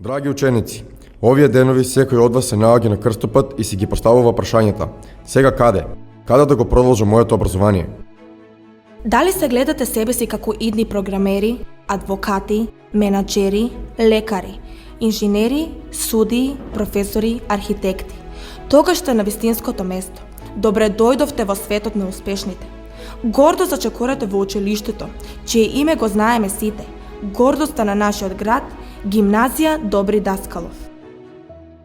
Драги ученици, овие денови секој од вас се наоѓа на крстопат и си ги поставува прашањата. Сега каде? Каде да го продолжам моето образование? Дали се гледате себе си како идни програмери, адвокати, менаџери, лекари, инженери, судии, професори, архитекти? Тогаш сте на вистинското место. Добре дојдовте во светот на успешните. Гордо зачекорете во училиштето, чие име го знаеме сите. Гордоста на нашиот град, Гимназија Добри Даскалов.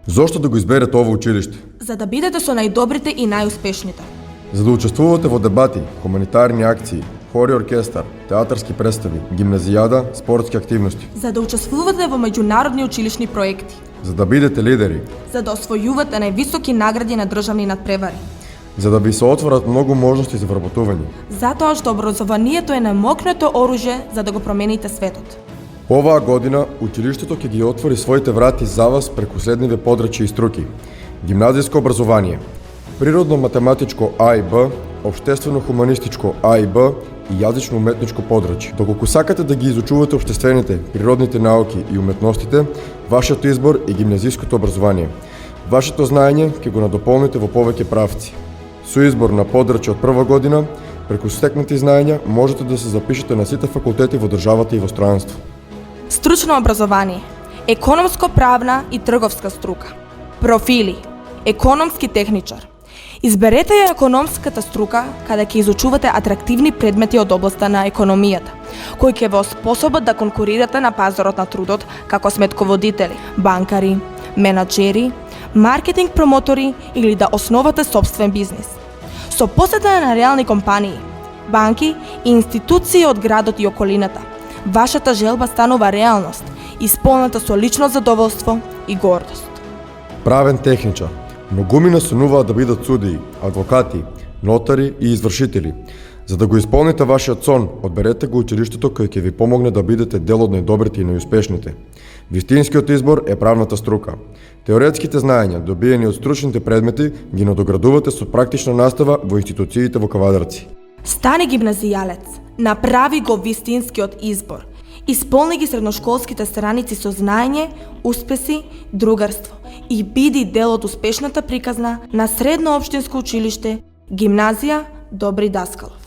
Зошто да го изберете ово училиште? За да бидете со најдобрите и најуспешните. За да учествувате во дебати, хуманитарни акции, хори оркестар, театарски представи, гимназијада, спортски активности. За да учествувате во меѓународни училишни проекти. За да бидете лидери. За да освојувате највисоки награди на државни надпревари. За да ви се отворат многу можности за вработување. Затоа што образованието е најмокното оружје за да го промените светот. Оваа година, училиштето ќе ги отвори своите врати за вас преку следниве подрачја и струки. Гимназијско образование, природно-математичко А и Б, општествено-хуманистичко А и Б и јазично-уметничко подрачје. Доколку сакате да ги изучувате општествените, природните науки и уметностите, вашиот избор е гимназиското образование. Вашето знаење ќе го надополните во повеќе правци. Со избор на подрачје од прва година, преку стекнати знаења можете да се запишете на сите факултети во државата и во странство. Стручно образование, економско-правна и трговска струка. Профили, економски техничар. Изберете ја економската струка каде ќе изучувате атрактивни предмети од областа на економијата, кои ќе ве способат да конкурирате на пазарот на трудот како сметководители, банкари, менаџери, маркетинг промотори или да основате собствен бизнис. Со посета на реални компании, банки и институции од градот и околината, вашата желба станува реалност, исполната со лично задоволство и гордост. Правен техничар. Многумина сонуваат да бидат судии, адвокати, нотари и извршители. За да го исполните вашиот сон, одберете го училиштето кој ќе ви помогне да бидете дел од најдобрите и најуспешните. Вистинскиот избор е правната струка. Теоретските знаења, добиени од стручните предмети, ги надоградувате со практична настава во институциите во Кавадарци. Стани гимназијалец, направи го вистинскиот избор. Исполни ги средношколските страници со знаење, успеси, другарство и биди дел од успешната приказна на Средно општинско училиште Гимназија Добри Даскалов.